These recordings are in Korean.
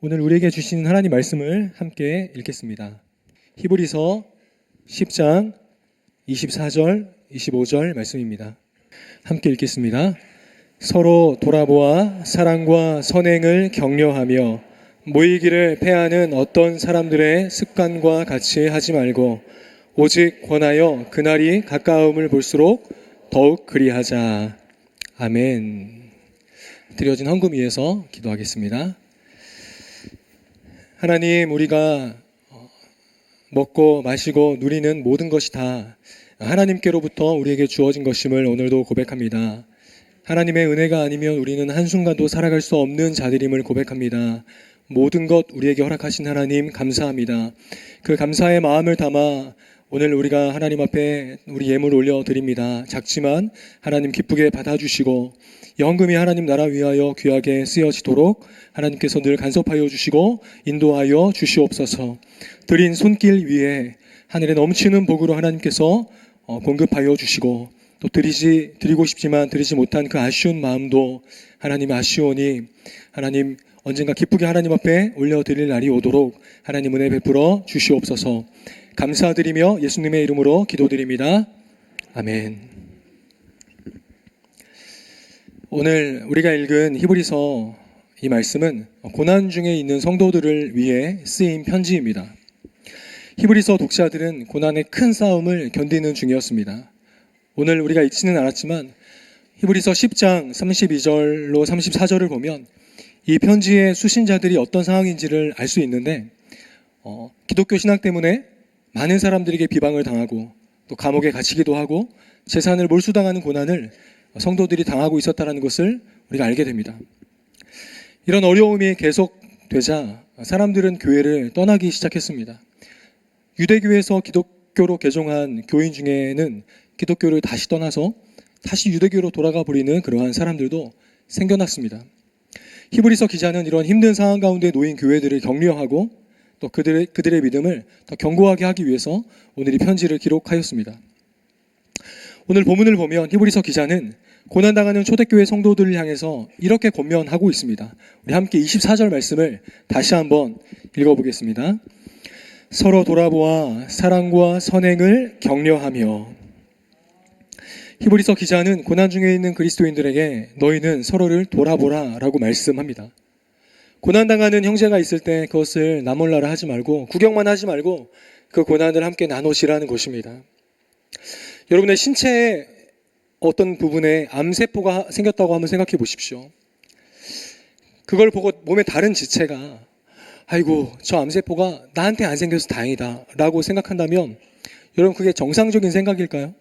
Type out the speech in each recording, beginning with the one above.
오늘 우리에게 주신 하나님 말씀을 함께 읽겠습니다. 히브리서 10장 24절, 25절 말씀입니다. 함께 읽겠습니다. 서로 돌아보아 사랑과 선행을 격려하며 모이기를 패하는 어떤 사람들의 습관과 같이 하지 말고 오직 권하여 그날이 가까움을 볼수록 더욱 그리하자. 아멘. 드려진 헌금 위에서 기도하겠습니다. 하나님, 우리가 먹고 마시고 누리는 모든 것이 다 하나님께로부터 우리에게 주어진 것임을 오늘도 고백합니다. 하나님의 은혜가 아니면 우리는 한순간도 살아갈 수 없는 자들임을 고백합니다. 모든 것 우리에게 허락하신 하나님 감사합니다. 그 감사의 마음을 담아 오늘 우리가 하나님 앞에 우리 예물을 올려드립니다. 작지만 하나님 기쁘게 받아주시고 연금이 하나님 나라 위하여 귀하게 쓰여지도록 하나님께서 늘 간섭하여 주시고 인도하여 주시옵소서. 드린 손길 위에 하늘에 넘치는 복으로 하나님께서 공급하여 주시고 또 드리고 싶지만 드리지 못한 그 아쉬운 마음도 하나님 아쉬우니 하나님 언젠가 기쁘게 하나님 앞에 올려드릴 날이 오도록 하나님 은혜 베풀어 주시옵소서. 감사드리며 예수님의 이름으로 기도드립니다. 아멘. 오늘 우리가 읽은 히브리서 이 말씀은 고난 중에 있는 성도들을 위해 쓰인 편지입니다. 히브리서 독자들은 고난의 큰 싸움을 견디는 중이었습니다. 오늘 우리가 읽지는 않았지만 히브리서 10장 32절로 34절을 보면 이 편지의 수신자들이 어떤 상황인지를 알 수 있는데 기독교 신앙 때문에 많은 사람들에게 비방을 당하고 또 감옥에 갇히기도 하고 재산을 몰수당하는 고난을 성도들이 당하고 있었다는 것을 우리가 알게 됩니다. 이런 어려움이 계속되자 사람들은 교회를 떠나기 시작했습니다. 유대교에서 기독교로 개종한 교인 중에는 기독교를 다시 떠나서 다시 유대교로 돌아가 버리는 그러한 사람들도 생겨났습니다. 히브리서 기자는 이런 힘든 상황 가운데 놓인 교회들을 격려하고 또 그들의 믿음을 더 견고하게 하기 위해서 오늘 이 편지를 기록하였습니다. 오늘 본문을 보면 히브리서 기자는 고난당하는 초대교회 성도들을 향해서 이렇게 권면하고 있습니다. 우리 함께 24절 말씀을 다시 한번 읽어보겠습니다. 서로 돌아보아 사랑과 선행을 격려하며. 히브리서 기자는 고난 중에 있는 그리스도인들에게 너희는 서로를 돌아보라 라고 말씀합니다. 고난당하는 형제가 있을 때 그것을 나 몰라라 하지 말고 구경만 하지 말고 그 고난을 함께 나누시라는 것입니다. 여러분의 신체의 어떤 부분에 암세포가 생겼다고 한번 생각해 보십시오. 그걸 보고 몸의 다른 지체가 아이고 저 암세포가 나한테 안 생겨서 다행이다 라고 생각한다면 여러분 그게 정상적인 생각일까요?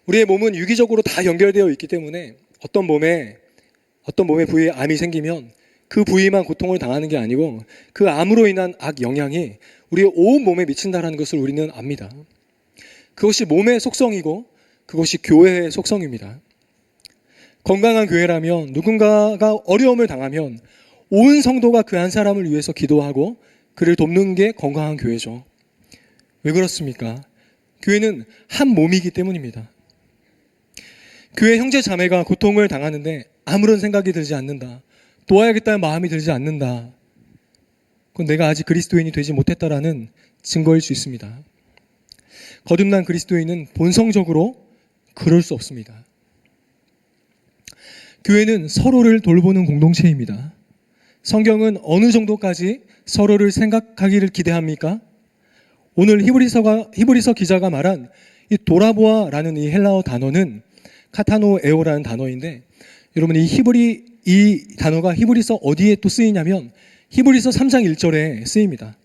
우리의 몸은 유기적으로 다 연결되어 있기 때문에 어떤 몸의 부위에 암이 생기면 그 부위만 고통을 당하는 게 아니고 그 암으로 인한 악 영향이 우리의 온 몸에 미친다는 것을 우리는 압니다. 그것이 몸의 속성이고 그것이 교회의 속성입니다. 건강한 교회라면 누군가가 어려움을 당하면 온 성도가 그 한 사람을 위해서 기도하고 그를 돕는 게 건강한 교회죠. 왜 그렇습니까? 교회는 한 몸이기 때문입니다. 교회 형제 자매가 고통을 당하는데 아무런 생각이 들지 않는다. 도와야겠다는 마음이 들지 않는다. 그건 내가 아직 그리스도인이 되지 못했다라는 증거일 수 있습니다. 거듭난 그리스도인은 본성적으로 그럴 수 없습니다. 교회는 서로를 돌보는 공동체입니다. 성경은 어느 정도까지 서로를 생각하기를 기대합니까? 오늘 히브리서 기자가 말한 이 돌아보아라는 이 헬라어 단어는 카타노에오라는 단어인데 여러분 이 단어가 히브리서 어디에 또 쓰이냐면 히브리서 3장 1절에 쓰입니다.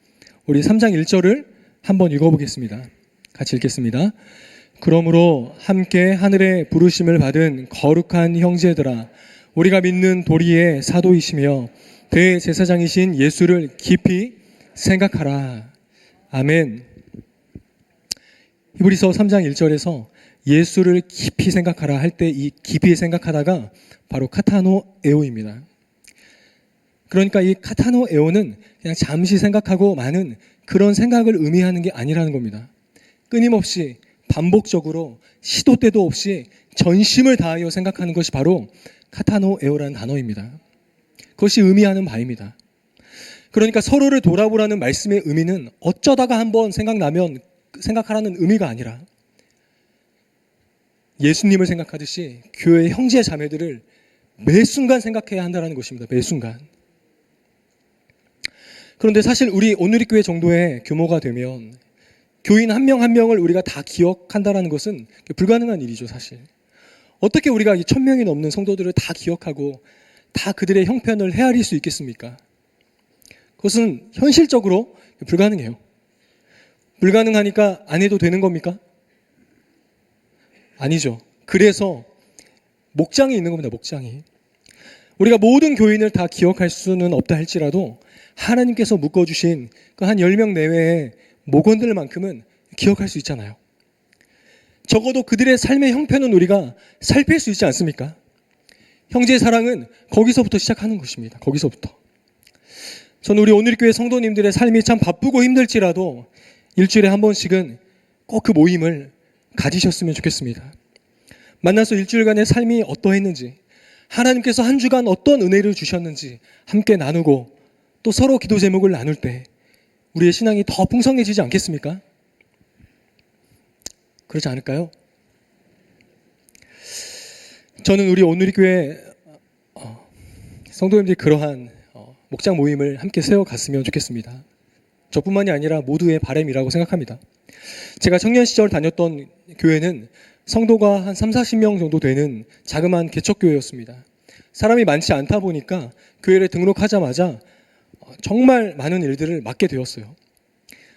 우리 3장 1절을 한번 읽어보겠습니다. 같이 읽겠습니다. 그러므로 함께 하늘의 부르심을 받은 거룩한 형제들아 우리가 믿는 도리의 사도이시며 대제사장이신 예수를 깊이 생각하라. 아멘. 히브리서 3장 1절에서 예수를 깊이 생각하라 할 때 이 깊이 생각하다가 바로 카타노에오입니다. 그러니까 이 카타노에오는 그냥 잠시 생각하고 마는 그런 생각을 의미하는 게 아니라는 겁니다. 끊임없이 반복적으로 시도 때도 없이 전심을 다하여 생각하는 것이 바로 카타노에오라는 단어입니다. 그것이 의미하는 바입니다. 그러니까 서로를 돌아보라는 말씀의 의미는 어쩌다가 한번 생각나면 생각하라는 의미가 아니라 예수님을 생각하듯이 교회의 형제 자매들을 매 순간 생각해야 한다는 것입니다. 매 순간. 그런데 사실 우리 온누리교회 정도의 규모가 되면 교인 한 명 한 명을 우리가 다 기억한다는 것은 불가능한 일이죠, 사실. 어떻게 우리가 1,000명이 넘는 성도들을 다 기억하고 다 그들의 형편을 헤아릴 수 있겠습니까? 그것은 현실적으로 불가능해요. 불가능하니까 안 해도 되는 겁니까? 아니죠. 그래서 목장이 있는 겁니다. 목장이. 우리가 모든 교인을 다 기억할 수는 없다 할지라도 하나님께서 묶어주신 그 한 10명 내외의 목원들만큼은 기억할 수 있잖아요. 적어도 그들의 삶의 형편은 우리가 살필 수 있지 않습니까? 형제의 사랑은 거기서부터 시작하는 것입니다. 거기서부터. 저는 우리 온누리교회 성도님들의 삶이 참 바쁘고 힘들지라도 일주일에 한 번씩은 꼭 그 모임을 가지셨으면 좋겠습니다. 만나서 일주일간의 삶이 어떠했는지, 하나님께서 한 주간 어떤 은혜를 주셨는지 함께 나누고 또 서로 기도 제목을 나눌 때 우리의 신앙이 더 풍성해지지 않겠습니까? 그렇지 않을까요? 저는 우리 온누리교회 성도님들이 그러한 목장 모임을 함께 세워갔으면 좋겠습니다. 저뿐만이 아니라 모두의 바람이라고 생각합니다. 제가 청년 시절 다녔던 교회는 성도가 한 30-40명 정도 되는 자그마한 개척교회였습니다. 사람이 많지 않다 보니까 교회를 등록하자마자 정말 많은 일들을 맡게 되었어요.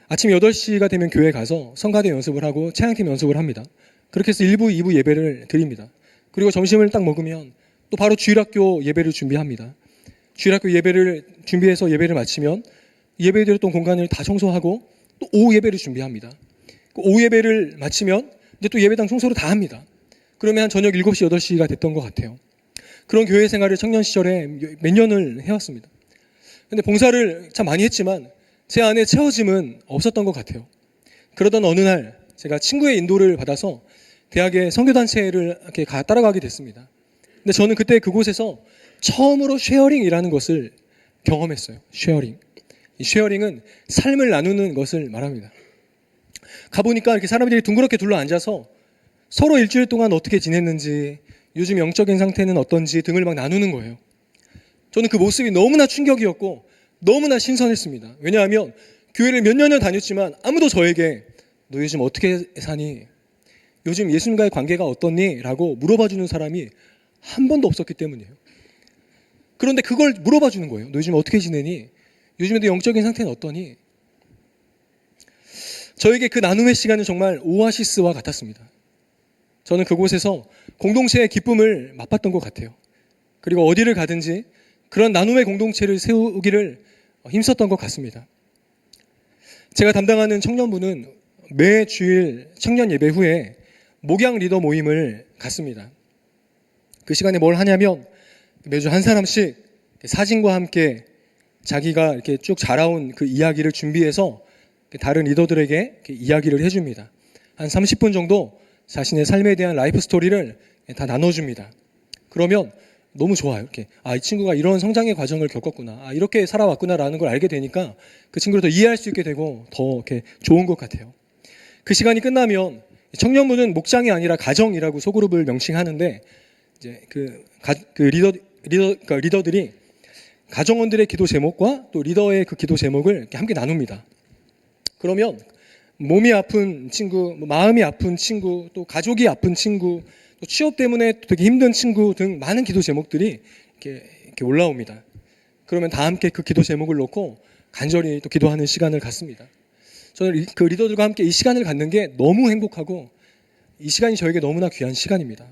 아침 8시가 되면 교회 가서 성가대 연습을 하고 찬양팀 연습을 합니다. 그렇게 해서 1부, 2부 예배를 드립니다. 그리고 점심을 딱 먹으면 또 바로 주일학교 예배를 준비합니다. 주일학교 예배를 준비해서 예배를 마치면 예배 드렸던 공간을 다 청소하고 또 오후 예배를 준비합니다. 오후 예배를 마치면 이제 또 예배당 청소를 다 합니다. 그러면 한 저녁 7시, 8시가 됐던 것 같아요. 그런 교회 생활을 청년 시절에 몇 년을 해왔습니다. 근데 봉사를 참 많이 했지만 제 안에 채워짐은 없었던 것 같아요. 그러던 어느 날 제가 친구의 인도를 받아서 대학의 선교단체를 이렇게 따라가게 됐습니다. 근데 저는 그때 그곳에서 처음으로 쉐어링이라는 것을 경험했어요. 쉐어링. 이 쉐어링은 삶을 나누는 것을 말합니다. 가보니까 이렇게 사람들이 둥그렇게 둘러 앉아서 서로 일주일 동안 어떻게 지냈는지, 요즘 영적인 상태는 어떤지 등을 막 나누는 거예요. 저는 그 모습이 너무나 충격이었고 너무나 신선했습니다. 왜냐하면 교회를 몇 년을 다녔지만 아무도 저에게 너 요즘 어떻게 사니? 요즘 예수님과의 관계가 어떻니? 라고 물어봐주는 사람이 한 번도 없었기 때문이에요. 그런데 그걸 물어봐주는 거예요. 너 요즘 어떻게 지내니? 요즘에도 영적인 상태는 어떠니? 저에게 그 나눔의 시간은 정말 오아시스와 같았습니다. 저는 그곳에서 공동체의 기쁨을 맛봤던 것 같아요. 그리고 어디를 가든지 그런 나눔의 공동체를 세우기를 힘썼던 것 같습니다. 제가 담당하는 청년부는 매 주일 청년 예배 후에 목양 리더 모임을 갖습니다. 그 시간에 뭘 하냐면 매주 한 사람씩 사진과 함께 자기가 이렇게 쭉 자라온 그 이야기를 준비해서 다른 리더들에게 이야기를 해줍니다. 한 30분 정도 자신의 삶에 대한 라이프 스토리를 다 나눠줍니다. 그러면 너무 좋아요. 이렇게 이 친구가 이런 성장의 과정을 겪었구나, 이렇게 살아왔구나라는 걸 알게 되니까 그 친구를 더 이해할 수 있게 되고 더 이렇게 좋은 것 같아요. 그 시간이 끝나면 청년부는 목장이 아니라 가정이라고 소그룹을 명칭하는데 이제 리더들이 가정원들의 기도 제목과 또 리더의 그 기도 제목을 이렇게 함께 나눕니다. 그러면 몸이 아픈 친구, 마음이 아픈 친구, 또 가족이 아픈 친구, 또 취업 때문에 되게 힘든 친구 등 많은 기도 제목들이 이렇게 올라옵니다. 그러면 다 함께 그 기도 제목을 놓고 간절히 또 기도하는 시간을 갖습니다. 저는 그 리더들과 함께 이 시간을 갖는 게 너무 행복하고 이 시간이 저에게 너무나 귀한 시간입니다.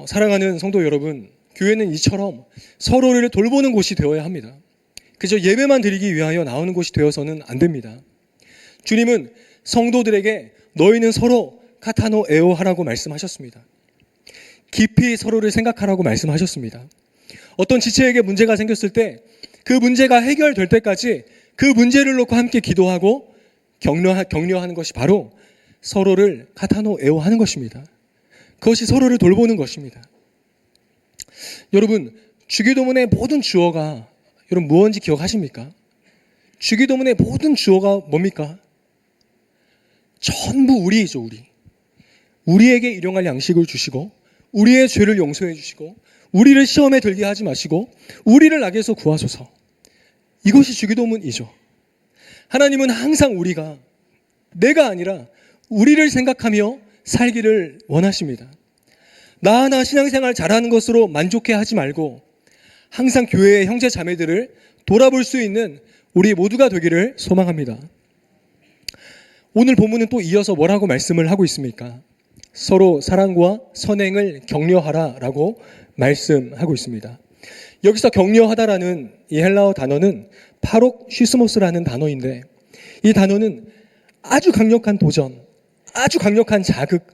사랑하는 성도 여러분, 교회는 이처럼 서로를 돌보는 곳이 되어야 합니다. 그저 예배만 드리기 위하여 나오는 곳이 되어서는 안 됩니다. 주님은 성도들에게 너희는 서로 카타노 에오 하라고 말씀하셨습니다. 깊이 서로를 생각하라고 말씀하셨습니다. 어떤 지체에게 문제가 생겼을 때 그 문제가 해결될 때까지 그 문제를 놓고 함께 기도하고 격려하는 것이 바로 서로를 카타노 에오 하는 것입니다. 그것이 서로를 돌보는 것입니다. 여러분, 주기도문의 모든 주어가 여러분 무엇인지 기억하십니까? 주기도문의 모든 주어가 뭡니까? 전부 우리이죠, 우리. 우리에게 일용할 양식을 주시고, 우리의 죄를 용서해 주시고, 우리를 시험에 들게 하지 마시고, 우리를 악에서 구하소서. 이것이 주기도문이죠. 하나님은 항상 우리가, 내가 아니라 우리를 생각하며 살기를 원하십니다. 나 하나 신앙생활 잘하는 것으로 만족해 하지 말고 항상 교회의 형제 자매들을 돌아볼 수 있는 우리 모두가 되기를 소망합니다. 오늘 본문은 또 이어서 뭐라고 말씀을 하고 있습니까? 서로 사랑과 선행을 격려하라 라고 말씀하고 있습니다. 여기서 격려하다라는 이 헬라어 단어는 파록시스모스라는 단어인데, 이 단어는 아주 강력한 도전, 아주 강력한 자극,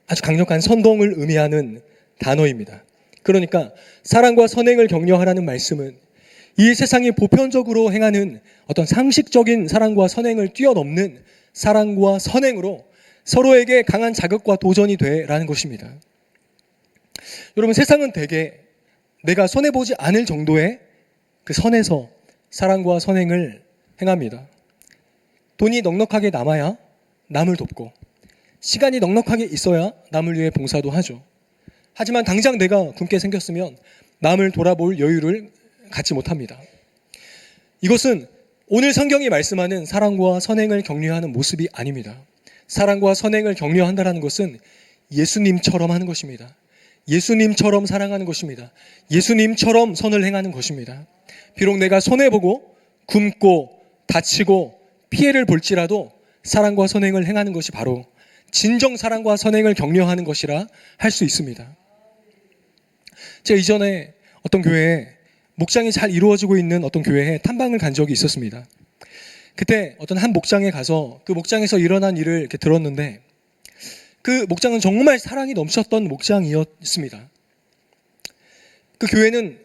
아주 강력한 선동을 의미하는 단어입니다. 그러니까 사랑과 선행을 격려하라는 말씀은 이 세상이 보편적으로 행하는 어떤 상식적인 사랑과 선행을 뛰어넘는 사랑과 선행으로 서로에게 강한 자극과 도전이 되라는 것입니다. 여러분, 세상은 대개 내가 손해보지 않을 정도의 그 선에서 사랑과 선행을 행합니다. 돈이 넉넉하게 남아야 남을 돕고, 시간이 넉넉하게 있어야 남을 위해 봉사도 하죠. 하지만 당장 내가 굶게 생겼으면 남을 돌아볼 여유를 갖지 못합니다. 이것은 오늘 성경이 말씀하는 사랑과 선행을 격려하는 모습이 아닙니다. 사랑과 선행을 격려한다는 것은 예수님처럼 하는 것입니다. 예수님처럼 사랑하는 것입니다. 예수님처럼 선을 행하는 것입니다. 비록 내가 손해보고 굶고 다치고 피해를 볼지라도 사랑과 선행을 행하는 것이 바로 진정 사랑과 선행을 격려하는 것이라 할 수 있습니다. 제가 이전에 어떤 교회에 목장이 잘 이루어지고 있는 어떤 교회에 탐방을 간 적이 있었습니다. 그때 어떤 한 목장에 가서 그 목장에서 일어난 일을 이렇게 들었는데, 그 목장은 정말 사랑이 넘쳤던 목장이었습니다. 그 교회는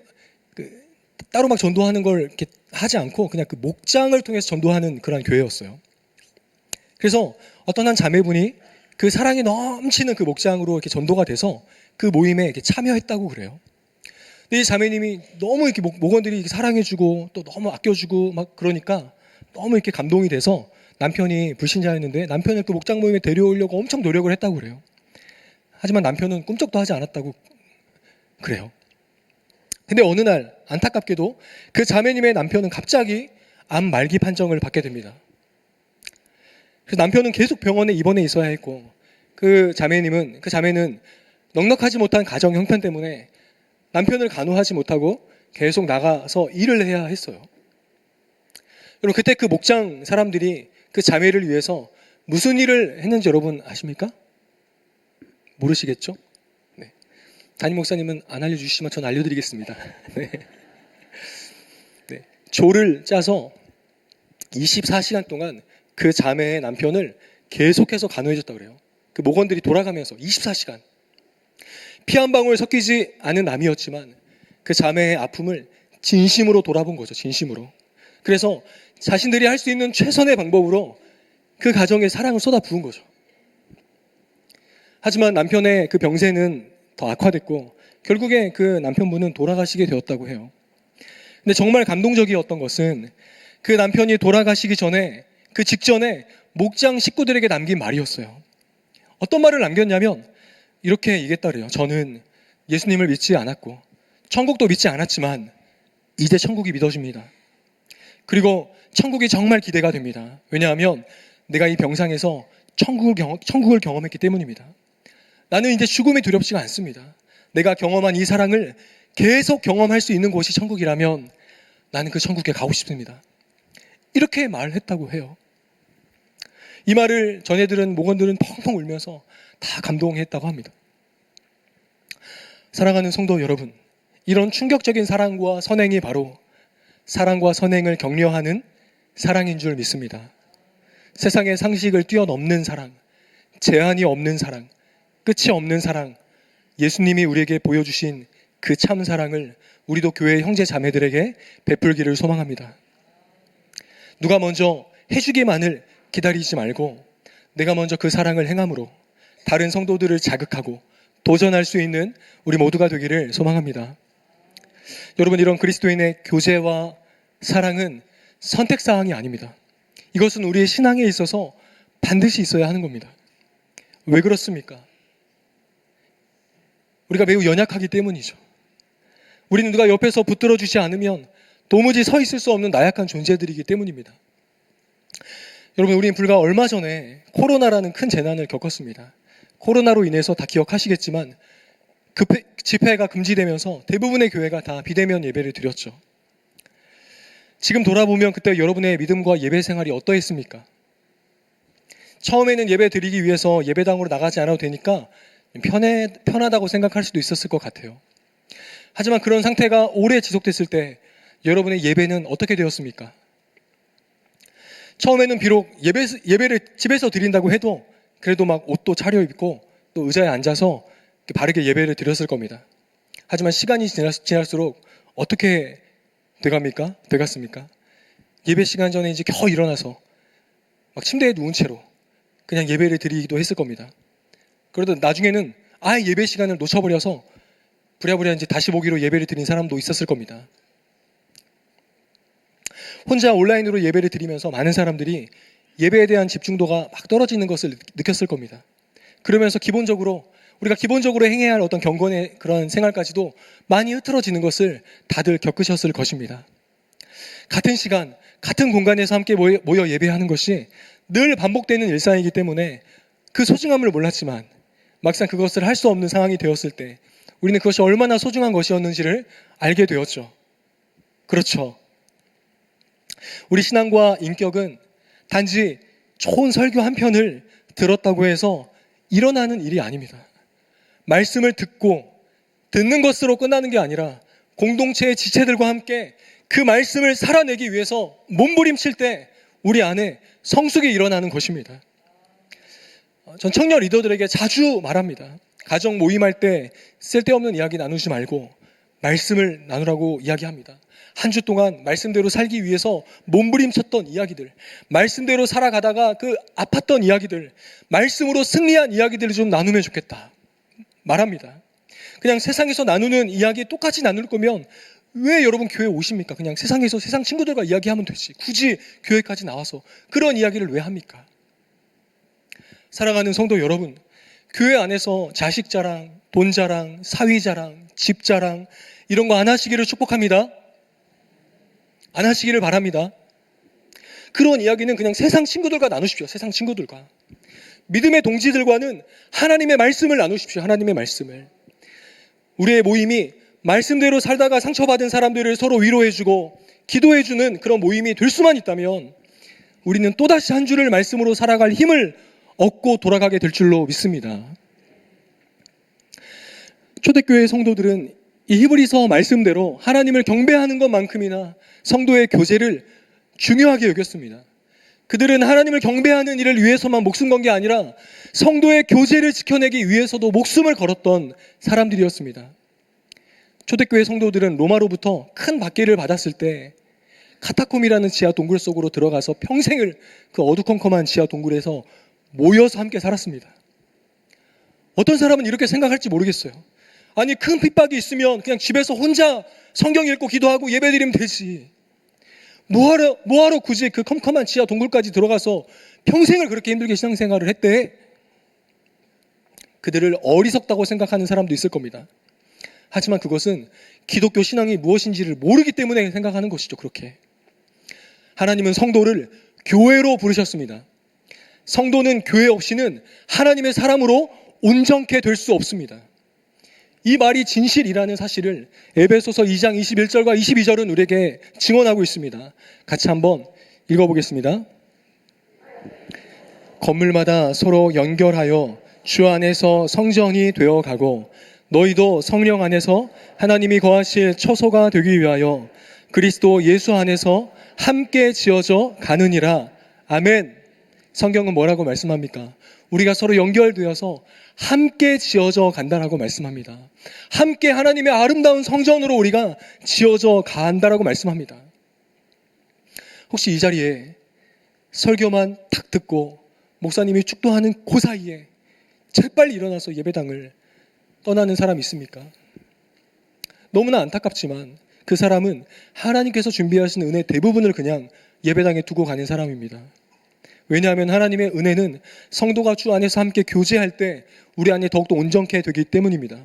따로 막 전도하는 걸 이렇게 하지 않고 그냥 그 목장을 통해서 전도하는 그런 교회였어요. 그래서 어떤 한 자매분이 그 사랑이 넘치는 그 목장으로 이렇게 전도가 돼서 그 모임에 이렇게 참여했다고 그래요. 근데 이 자매님이 너무 이렇게 목원들이 이렇게 사랑해주고 또 너무 아껴주고 막 그러니까 너무 이렇게 감동이 돼서 남편이 불신자였는데 남편을 그 목장 모임에 데려오려고 엄청 노력을 했다고 그래요. 하지만 남편은 꿈쩍도 하지 않았다고 그래요. 근데 어느 날 안타깝게도 그 자매님의 남편은 갑자기 암 말기 판정을 받게 됩니다. 그래서 남편은 계속 병원에 입원해 있어야 했고, 그 자매는 넉넉하지 못한 가정 형편 때문에 남편을 간호하지 못하고 계속 나가서 일을 해야 했어요. 여러분, 그때 그 목장 사람들이 그 자매를 위해서 무슨 일을 했는지 여러분 아십니까? 모르시겠죠? 네. 담임 목사님은 안 알려주시지만 전 알려드리겠습니다. 네. 네. 조를 짜서 24시간 동안 그 자매의 남편을 계속해서 간호해줬다고 그래요. 그 목원들이 돌아가면서 24시간. 피 한 방울 섞이지 않은 암이었지만 그 자매의 아픔을 진심으로 돌아본 거죠. 진심으로. 그래서 자신들이 할 수 있는 최선의 방법으로 그 가정에 사랑을 쏟아 부은 거죠. 하지만 남편의 그 병세는 더 악화됐고 결국에 그 남편분은 돌아가시게 되었다고 해요. 근데 정말 감동적이었던 것은 그 남편이 돌아가시기 전에, 그 직전에 목장 식구들에게 남긴 말이었어요. 어떤 말을 남겼냐면 이렇게 얘기했다 그래요. 저는 예수님을 믿지 않았고 천국도 믿지 않았지만 이제 천국이 믿어집니다. 그리고 천국이 정말 기대가 됩니다. 왜냐하면 내가 이 병상에서 천국을 경험했기 때문입니다. 나는 이제 죽음이 두렵지가 않습니다. 내가 경험한 이 사랑을 계속 경험할 수 있는 곳이 천국이라면 나는 그 천국에 가고 싶습니다. 이렇게 말했다고 해요. 이 말을 전해 들은 목원들은 펑펑 울면서 다 감동했다고 합니다. 사랑하는 성도 여러분, 이런 충격적인 사랑과 선행이 바로 사랑과 선행을 격려하는 사랑인 줄 믿습니다. 세상의 상식을 뛰어넘는 사랑, 제한이 없는 사랑, 끝이 없는 사랑, 예수님이 우리에게 보여주신 그 참 사랑을 우리도 교회 형제 자매들에게 베풀기를 소망합니다. 누가 먼저 해주기만을 기다리지 말고 내가 먼저 그 사랑을 행함으로 다른 성도들을 자극하고 도전할 수 있는 우리 모두가 되기를 소망합니다. 여러분, 이런 그리스도인의 교제와 사랑은 선택사항이 아닙니다. 이것은 우리의 신앙에 있어서 반드시 있어야 하는 겁니다. 왜 그렇습니까? 우리가 매우 연약하기 때문이죠. 우리는 누가 옆에서 붙들어 주지 않으면 도무지 서 있을 수 없는 나약한 존재들이기 때문입니다. 여러분, 우리는 불과 얼마 전에 코로나라는 큰 재난을 겪었습니다. 코로나로 인해서 다 기억하시겠지만 집회가 금지되면서 대부분의 교회가 다 비대면 예배를 드렸죠. 지금 돌아보면 그때 여러분의 믿음과 예배 생활이 어떠했습니까? 처음에는 예배 드리기 위해서 예배당으로 나가지 않아도 되니까 편하다고 생각할 수도 있었을 것 같아요. 하지만 그런 상태가 오래 지속됐을 때 여러분의 예배는 어떻게 되었습니까? 처음에는 비록 예배를 집에서 드린다고 해도 그래도 막 옷도 차려입고 또 의자에 앉아서 바르게 예배를 드렸을 겁니다. 하지만 시간이 지날수록 어떻게 돼갔습니까? 예배 시간 전에 이제 겨우 일어나서 막 침대에 누운 채로 그냥 예배를 드리기도 했을 겁니다. 그러다 나중에는 아예 예배 시간을 놓쳐버려서 부랴부랴 이제 다시 보기로 예배를 드린 사람도 있었을 겁니다. 혼자 온라인으로 예배를 드리면서 많은 사람들이 예배에 대한 집중도가 막 떨어지는 것을 느꼈을 겁니다. 그러면서 우리가 기본적으로 행해야 할 어떤 경건의 그런 생활까지도 많이 흐트러지는 것을 다들 겪으셨을 것입니다. 같은 시간, 같은 공간에서 함께 모여 예배하는 것이 늘 반복되는 일상이기 때문에 그 소중함을 몰랐지만 막상 그것을 할 수 없는 상황이 되었을 때 우리는 그것이 얼마나 소중한 것이었는지를 알게 되었죠. 그렇죠. 우리 신앙과 인격은 단지 좋은 설교 한 편을 들었다고 해서 일어나는 일이 아닙니다. 말씀을 듣는 것으로 끝나는 게 아니라 공동체의 지체들과 함께 그 말씀을 살아내기 위해서 몸부림칠 때 우리 안에 성숙이 일어나는 것입니다. 전 청년 리더들에게 자주 말합니다. 가정 모임할 때 쓸데없는 이야기 나누지 말고 말씀을 나누라고 이야기합니다. 한 주 동안 말씀대로 살기 위해서 몸부림쳤던 이야기들, 말씀대로 살아가다가 그 아팠던 이야기들, 말씀으로 승리한 이야기들을 좀 나누면 좋겠다 말합니다. 그냥 세상에서 나누는 이야기 똑같이 나눌 거면 왜 여러분 교회 오십니까? 그냥 세상에서 세상 친구들과 이야기하면 되지. 굳이 교회까지 나와서 그런 이야기를 왜 합니까? 사랑하는 성도 여러분, 교회 안에서 자식 자랑, 돈 자랑, 사위 자랑, 집 자랑 이런 거 안 하시기를 축복합니다. 안 하시기를 바랍니다. 그런 이야기는 그냥 세상 친구들과 나누십시오. 세상 친구들과. 믿음의 동지들과는 하나님의 말씀을 나누십시오. 하나님의 말씀을. 우리의 모임이 말씀대로 살다가 상처받은 사람들을 서로 위로해주고 기도해주는 그런 모임이 될 수만 있다면 우리는 또다시 한 주를 말씀으로 살아갈 힘을 얻고 돌아가게 될 줄로 믿습니다. 초대교회 성도들은 이 히브리서 말씀대로 하나님을 경배하는 것만큼이나 성도의 교제를 중요하게 여겼습니다. 그들은 하나님을 경배하는 일을 위해서만 목숨 건 게 아니라 성도의 교제를 지켜내기 위해서도 목숨을 걸었던 사람들이었습니다. 초대교회 성도들은 로마로부터 큰 박해를 받았을 때 카타콤이라는 지하 동굴 속으로 들어가서 평생을 그 어두컴컴한 지하 동굴에서 모여서 함께 살았습니다. 어떤 사람은 이렇게 생각할지 모르겠어요. 아니, 큰 핍박이 있으면 그냥 집에서 혼자 성경 읽고 기도하고 예배드리면 되지. 뭐하러 굳이 그 컴컴한 지하 동굴까지 들어가서 평생을 그렇게 힘들게 신앙생활을 했대? 그들을 어리석다고 생각하는 사람도 있을 겁니다. 하지만 그것은 기독교 신앙이 무엇인지를 모르기 때문에 생각하는 것이죠. 그렇게 하나님은 성도를 교회로 부르셨습니다. 성도는 교회 없이는 하나님의 사람으로 온전케 될 수 없습니다. 이 말이 진실이라는 사실을 에베소서 2장 21절과 22절은 우리에게 증언하고 있습니다. 같이 한번 읽어보겠습니다. 건물마다 서로 연결하여 주 안에서 성전이 되어가고 너희도 성령 안에서 하나님이 거하실 처소가 되기 위하여 그리스도 예수 안에서 함께 지어져 가느니라. 아멘. 성경은 뭐라고 말씀합니까? 우리가 서로 연결되어서 함께 지어져 간다라고 말씀합니다. 함께 하나님의 아름다운 성전으로 우리가 지어져 간다라고 말씀합니다. 혹시 이 자리에 설교만 탁 듣고 목사님이 축도하는 그 사이에 재빨리 일어나서 예배당을 떠나는 사람 있습니까? 너무나 안타깝지만 그 사람은 하나님께서 준비하신 은혜 대부분을 그냥 예배당에 두고 가는 사람입니다. 왜냐하면 하나님의 은혜는 성도가 주 안에서 함께 교제할 때 우리 안에 더욱더 온전케 되기 때문입니다.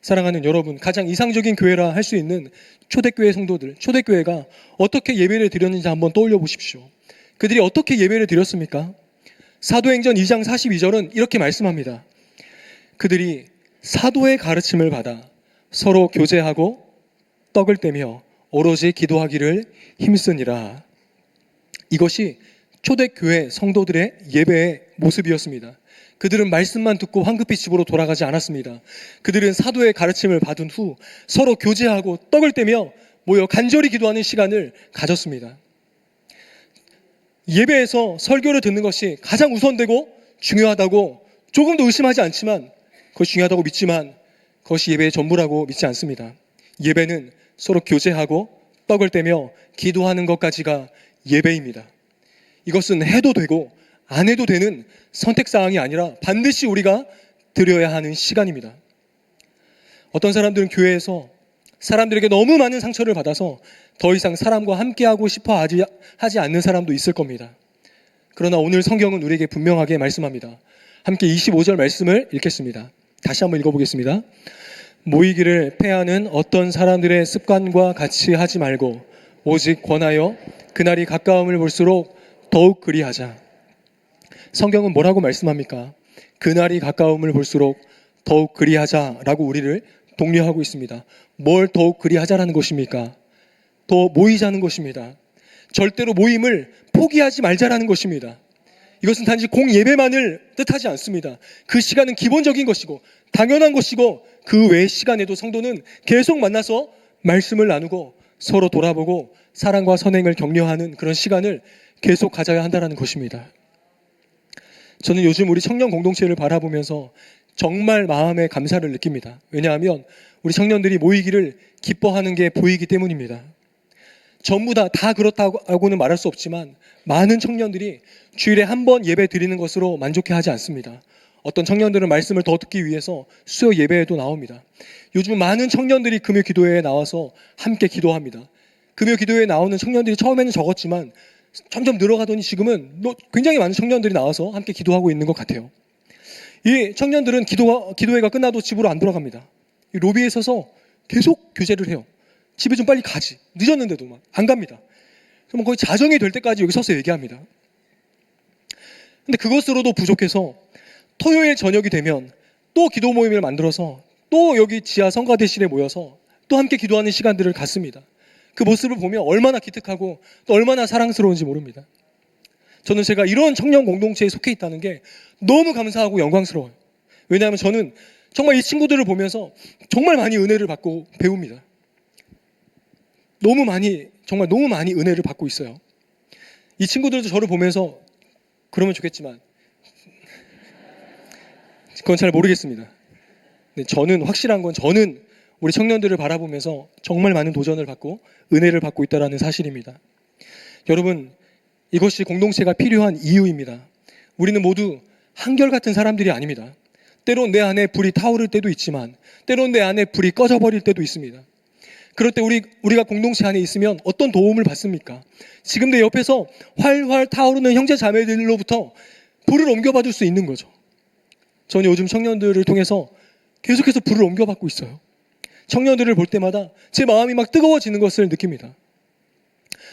사랑하는 여러분, 가장 이상적인 교회라 할 수 있는 초대교회 성도들, 초대교회가 어떻게 예배를 드렸는지 한번 떠올려 보십시오. 그들이 어떻게 예배를 드렸습니까? 사도행전 2장 42절은 이렇게 말씀합니다. 그들이 사도의 가르침을 받아 서로 교제하고 떡을 떼며 오로지 기도하기를 힘쓰니라. 이것이 초대교회 성도들의 예배의 모습이었습니다. 그들은 말씀만 듣고 황급히 집으로 돌아가지 않았습니다. 그들은 사도의 가르침을 받은 후 서로 교제하고 떡을 떼며 모여 간절히 기도하는 시간을 가졌습니다. 예배에서 설교를 듣는 것이 가장 우선되고 중요하다고 조금도 의심하지 않지만, 그것이 중요하다고 믿지만 그것이 예배의 전부라고 믿지 않습니다. 예배는 서로 교제하고 떡을 떼며 기도하는 것까지가 예배입니다. 이것은 해도 되고 안 해도 되는 선택사항이 아니라 반드시 우리가 드려야 하는 시간입니다. 어떤 사람들은 교회에서 사람들에게 너무 많은 상처를 받아서 더 이상 사람과 함께하고 싶어 하지 않는 사람도 있을 겁니다. 그러나 오늘 성경은 우리에게 분명하게 말씀합니다. 함께 25절 말씀을 읽겠습니다. 다시 한번 읽어보겠습니다. 모이기를 패하는 어떤 사람들의 습관과 같이 하지 말고 오직 권하여 그날이 가까움을 볼수록 더욱 그리하자. 성경은 뭐라고 말씀합니까? 그날이 가까움을 볼수록 더욱 그리하자라고 우리를 독려하고 있습니다. 뭘 더욱 그리하자라는 것입니까? 더 모이자는 것입니다. 절대로 모임을 포기하지 말자라는 것입니다. 이것은 단지 공예배만을 뜻하지 않습니다. 그 시간은 기본적인 것이고 당연한 것이고, 그 외의 시간에도 성도는 계속 만나서 말씀을 나누고 서로 돌아보고 사랑과 선행을 격려하는 그런 시간을 계속 가져야 한다는 것입니다. 저는 요즘 우리 청년 공동체를 바라보면서 정말 마음의 감사를 느낍니다. 왜냐하면 우리 청년들이 모이기를 기뻐하는 게 보이기 때문입니다. 전부 다 그렇다고는 말할 수 없지만 많은 청년들이 주일에 한 번 예배 드리는 것으로 만족해 하지 않습니다. 어떤 청년들은 말씀을 더 듣기 위해서 수요 예배에도 나옵니다. 요즘 많은 청년들이 금요 기도회에 나와서 함께 기도합니다. 금요 기도회에 나오는 청년들이 처음에는 적었지만 점점 늘어가더니 지금은 굉장히 많은 청년들이 나와서 함께 기도하고 있는 것 같아요. 이 청년들은 기도회가 끝나도 집으로 안 돌아갑니다. 이 로비에 서서 계속 교제를 해요. 집에 좀 빨리 가지. 늦었는데도 막 안 갑니다. 그럼 거의 자정이 될 때까지 여기 서서 얘기합니다. 근데 그것으로도 부족해서 토요일 저녁이 되면 또 기도 모임을 만들어서 또 여기 지하 성가대실에 모여서 또 함께 기도하는 시간들을 갖습니다. 그 모습을 보면 얼마나 기특하고 또 얼마나 사랑스러운지 모릅니다. 저는 제가 이런 청년 공동체에 속해 있다는 게 너무 감사하고 영광스러워요. 왜냐하면 저는 정말 이 친구들을 보면서 정말 많이 은혜를 받고 배웁니다. 정말 너무 많이 은혜를 받고 있어요. 이 친구들도 저를 보면서 그러면 좋겠지만 그건 잘 모르겠습니다. 근데 저는 확실한 건 저는 우리 청년들을 바라보면서 정말 많은 도전을 받고 은혜를 받고 있다는 사실입니다. 여러분, 이것이 공동체가 필요한 이유입니다. 우리는 모두 한결같은 사람들이 아닙니다. 때론 내 안에 불이 타오를 때도 있지만 때론 내 안에 불이 꺼져버릴 때도 있습니다. 그럴 때 우리가 공동체 안에 있으면 어떤 도움을 받습니까? 지금 내 옆에서 활활 타오르는 형제 자매들로부터 불을 옮겨받을 수 있는 거죠. 저는 요즘 청년들을 통해서 계속해서 불을 옮겨받고 있어요. 청년들을 볼 때마다 제 마음이 막 뜨거워지는 것을 느낍니다.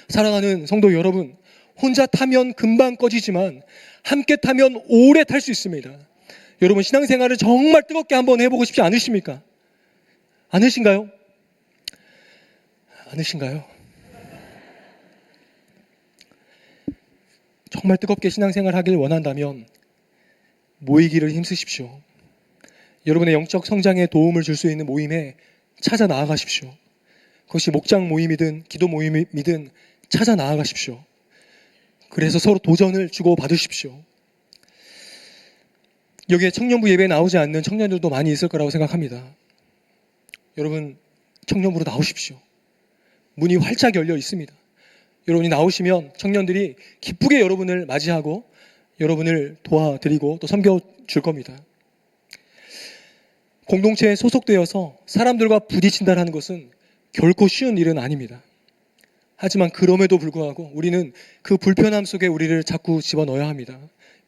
사랑하는 성도 여러분, 혼자 타면 금방 꺼지지만 함께 타면 오래 탈 수 있습니다. 여러분, 신앙생활을 정말 뜨겁게 한번 해보고 싶지 않으십니까? 않으신가요? 정말 뜨겁게 신앙생활 하길 원한다면 모이기를 힘쓰십시오. 여러분의 영적 성장에 도움을 줄 수 있는 모임에 찾아 나아가십시오. 그것이 목장 모임이든 기도 모임이든 찾아 나아가십시오. 그래서 서로 도전을 주고 받으십시오. 여기에 청년부 예배에 나오지 않는 청년들도 많이 있을 거라고 생각합니다. 여러분, 청년부로 나오십시오. 문이 활짝 열려 있습니다. 여러분이 나오시면 청년들이 기쁘게 여러분을 맞이하고 여러분을 도와드리고 또 섬겨줄 겁니다. 공동체에 소속되어서 사람들과 부딪힌다는 것은 결코 쉬운 일은 아닙니다. 하지만 그럼에도 불구하고 우리는 그 불편함 속에 우리를 자꾸 집어넣어야 합니다.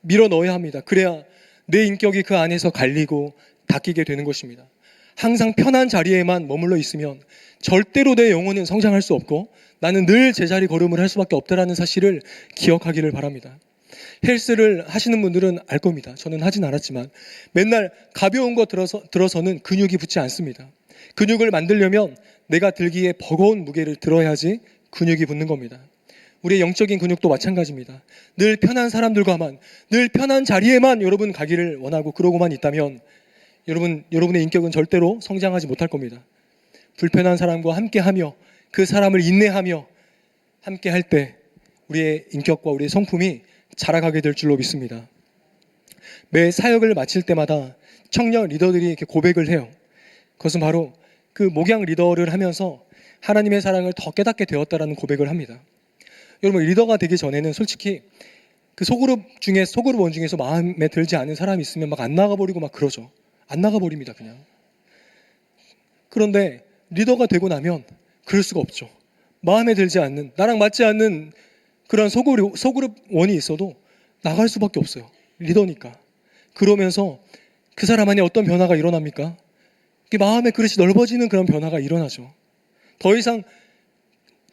밀어 넣어야 합니다. 그래야 내 인격이 그 안에서 갈리고 닦이게 되는 것입니다. 항상 편한 자리에만 머물러 있으면 절대로 내 영혼은 성장할 수 없고 나는 늘 제자리 걸음을 할 수밖에 없다라는 사실을 기억하기를 바랍니다. 헬스를 하시는 분들은 알 겁니다. 저는 하진 않았지만 맨날 가벼운 거 들어서는 근육이 붙지 않습니다. 근육을 만들려면 내가 들기에 버거운 무게를 들어야지 근육이 붙는 겁니다. 우리의 영적인 근육도 마찬가지입니다. 늘 편한 사람들과만, 늘 편한 자리에만 여러분 가기를 원하고 그러고만 있다면 여러분의 인격은 절대로 성장하지 못할 겁니다. 불편한 사람과 함께하며 그 사람을 인내하며 함께할 때 우리의 인격과 우리의 성품이 자라가게 될 줄로 믿습니다. 매 사역을 마칠 때마다 청년 리더들이 이렇게 고백을 해요. 그것은 바로 그 목양 리더를 하면서 하나님의 사랑을 더 깨닫게 되었다라는 고백을 합니다. 여러분, 리더가 되기 전에는 솔직히 그 소그룹 원 중에서 마음에 들지 않은 사람이 있으면 막 안 나가버리고 막 그러죠. 안 나가버립니다, 그냥. 그런데 리더가 되고 나면 그럴 수가 없죠. 마음에 들지 않는, 나랑 맞지 않는 그런 소그룹 원이 있어도 나갈 수밖에 없어요. 리더니까. 그러면서 그 사람 안에 어떤 변화가 일어납니까? 마음의 그릇이 넓어지는 그런 변화가 일어나죠. 더 이상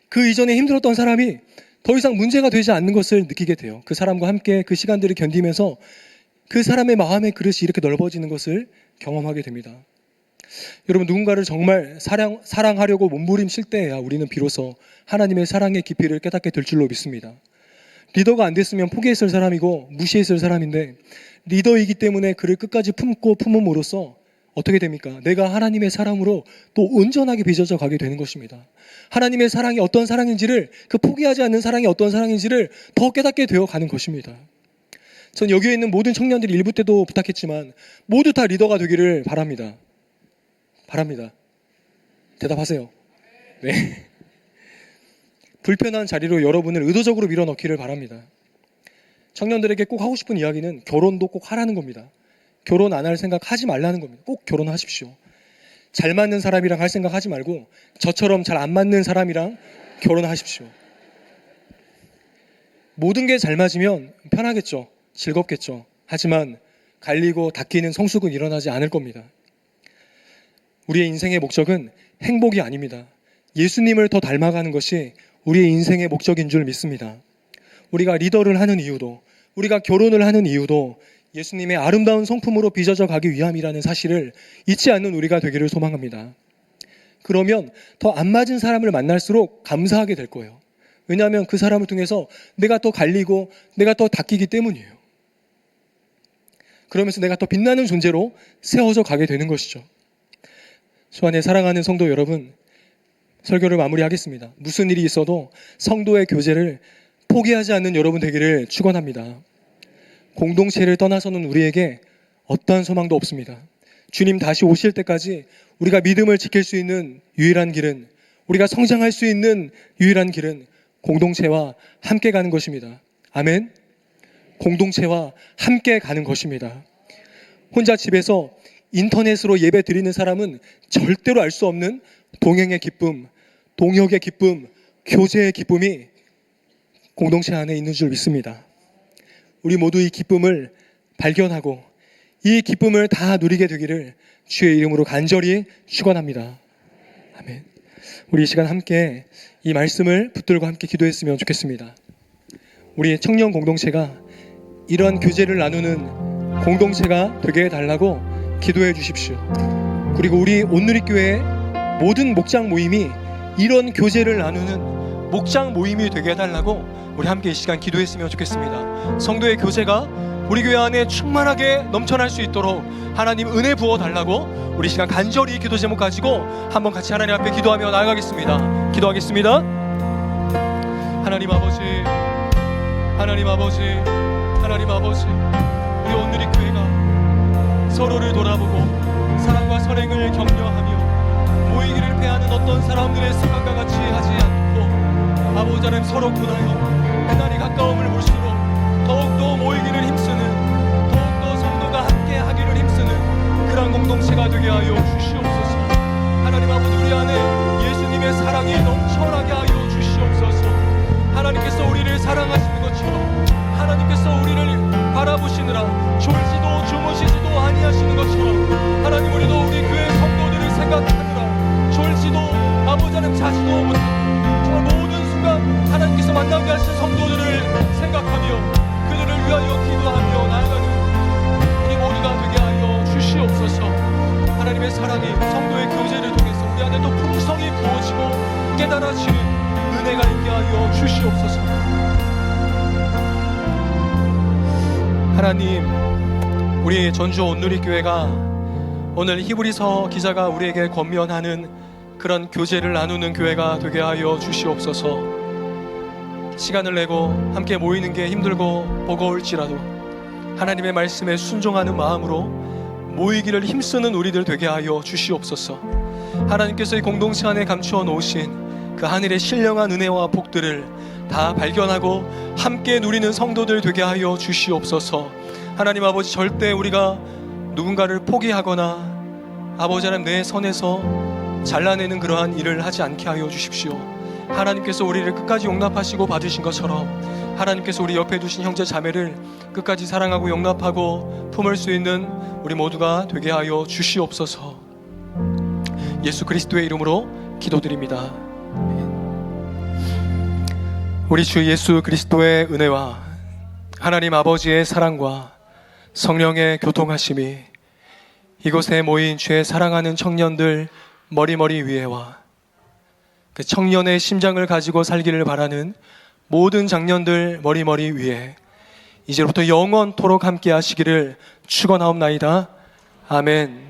그 이전에 힘들었던 사람이 더 이상 문제가 되지 않는 것을 느끼게 돼요. 그 사람과 함께 그 시간들을 견디면서 그 사람의 마음의 그릇이 이렇게 넓어지는 것을 경험하게 됩니다. 여러분, 누군가를 정말 사랑하려고 몸부림칠 때야 우리는 비로소 하나님의 사랑의 깊이를 깨닫게 될 줄로 믿습니다. 리더가 안 됐으면 포기했을 사람이고 무시했을 사람인데 리더이기 때문에 그를 끝까지 품음으로써 어떻게 됩니까? 내가 하나님의 사랑으로 또 온전하게 빚어져 가게 되는 것입니다. 하나님의 사랑이 어떤 사랑인지를, 그 포기하지 않는 사랑이 어떤 사랑인지를 더 깨닫게 되어 가는 것입니다. 전 여기에 있는 모든 청년들이 일부 때도 부탁했지만 모두 다 리더가 되기를 바랍니다. 바랍니다. 대답하세요. 네. 불편한 자리로 여러분을 의도적으로 밀어넣기를 바랍니다. 청년들에게 꼭 하고 싶은 이야기는 결혼도 꼭 하라는 겁니다. 결혼 안 할 생각 하지 말라는 겁니다. 꼭 결혼하십시오. 잘 맞는 사람이랑 할 생각 하지 말고 저처럼 잘 안 맞는 사람이랑 결혼하십시오. 모든 게 잘 맞으면 편하겠죠. 즐겁겠죠. 하지만 갈리고 닦이는 성숙은 일어나지 않을 겁니다. 우리의 인생의 목적은 행복이 아닙니다. 예수님을 더 닮아가는 것이 우리의 인생의 목적인 줄 믿습니다. 우리가 리더를 하는 이유도, 우리가 결혼을 하는 이유도 예수님의 아름다운 성품으로 빚어져 가기 위함이라는 사실을 잊지 않는 우리가 되기를 소망합니다. 그러면 더 안 맞은 사람을 만날수록 감사하게 될 거예요. 왜냐하면 그 사람을 통해서 내가 더 갈리고 내가 더 닦이기 때문이에요. 그러면서 내가 더 빛나는 존재로 세워져 가게 되는 것이죠. 주 안에 사랑하는 성도 여러분, 설교를 마무리하겠습니다. 무슨 일이 있어도 성도의 교제를 포기하지 않는 여러분 되기를 축원합니다. 공동체를 떠나서는 우리에게 어떠한 소망도 없습니다. 주님 다시 오실 때까지 우리가 믿음을 지킬 수 있는 유일한 길은, 우리가 성장할 수 있는 유일한 길은 공동체와 함께 가는 것입니다. 아멘. 공동체와 함께 가는 것입니다. 혼자 집에서 인터넷으로 예배 드리는 사람은 절대로 알 수 없는 동행의 기쁨, 동역의 기쁨, 교제의 기쁨이 공동체 안에 있는 줄 믿습니다. 우리 모두 이 기쁨을 발견하고 이 기쁨을 다 누리게 되기를 주의 이름으로 간절히 축원합니다. 아멘. 우리 이 시간 함께 이 말씀을 붙들고 함께 기도했으면 좋겠습니다. 우리 청년 공동체가 이러한 교제를 나누는 공동체가 되게 해달라고 기도해 주십시오. 그리고 우리 온누리교회 모든 목장 모임이 이런 교제를 나누는 목장 모임이 되게 해달라고 우리 함께 이 시간 기도했으면 좋겠습니다. 성도의 교제가 우리 교회 안에 충만하게 넘쳐날 수 있도록 하나님 은혜 부어달라고 우리 시간 간절히 기도 제목 가지고 한번 같이 하나님 앞에 기도하며 나아가겠습니다. 기도하겠습니다. 하나님 아버지, 하나님 아버지, 하나님 아버지, 우리 온누리교회가 서로를 돌아보고 사랑과 선행을 격려하며 모이기를 패하는 어떤 사람들의 생각과 같이 하지 않고 아버지 하나님 서로 군하여 그날이 가까움을 볼수록 더욱더 모이기를 힘쓰는, 더욱더 성도가 함께 하기를 힘쓰는 그런 공동체가 되게 하여 주시옵소서. 하나님 아버지, 우리 안에 예수님의 사랑이 넘쳐나게 하여 주시옵소서. 하나님께서 우리를 사랑하시는 것처럼, 하나님께서 우리를 바라보시느라 졸지도 주무시지도 아니하시는 것처럼, 하나님 우리도 우리 교회 성도들을 생각하느라 졸지도 아버지 하나님 자지도 못하고 정말 모든 순간 하나님께서 만나게 하신 성도들을 생각하며 그들을 위하여 기도하며 나아가는 우리 모두가 되게 하여 주시옵소서. 하나님의 사랑이 성도의 교제를 통해서 우리 안에 또 풍성히 부어지고 깨달아지는 은혜가 있게 하여 주시옵소서. 하나님, 우리 전주 온누리교회가 오늘 히브리서 기자가 우리에게 권면하는 그런 교제를 나누는 교회가 되게 하여 주시옵소서. 시간을 내고 함께 모이는 게 힘들고 버거울지라도 하나님의 말씀에 순종하는 마음으로 모이기를 힘쓰는 우리들 되게 하여 주시옵소서. 하나님께서 이 공동체 안에 감추어 놓으신 그 하늘의 신령한 은혜와 복들을 다 발견하고 함께 누리는 성도들 되게 하여 주시옵소서. 하나님 아버지, 절대 우리가 누군가를 포기하거나 아버지 하나님 내 선에서 잘라내는 그러한 일을 하지 않게 하여 주십시오. 하나님께서 우리를 끝까지 용납하시고 봐주신 것처럼 하나님께서 우리 옆에 두신 형제 자매를 끝까지 사랑하고 용납하고 품을 수 있는 우리 모두가 되게 하여 주시옵소서. 예수 그리스도의 이름으로 기도드립니다. 우리 주 예수 그리스도의 은혜와 하나님 아버지의 사랑과 성령의 교통하심이 이곳에 모인 주의 사랑하는 청년들 머리머리 위에와 그 청년의 심장을 가지고 살기를 바라는 모든 장년들 머리머리 위에 이제부터 영원토록 함께 하시기를 축원하옵나이다. 아멘.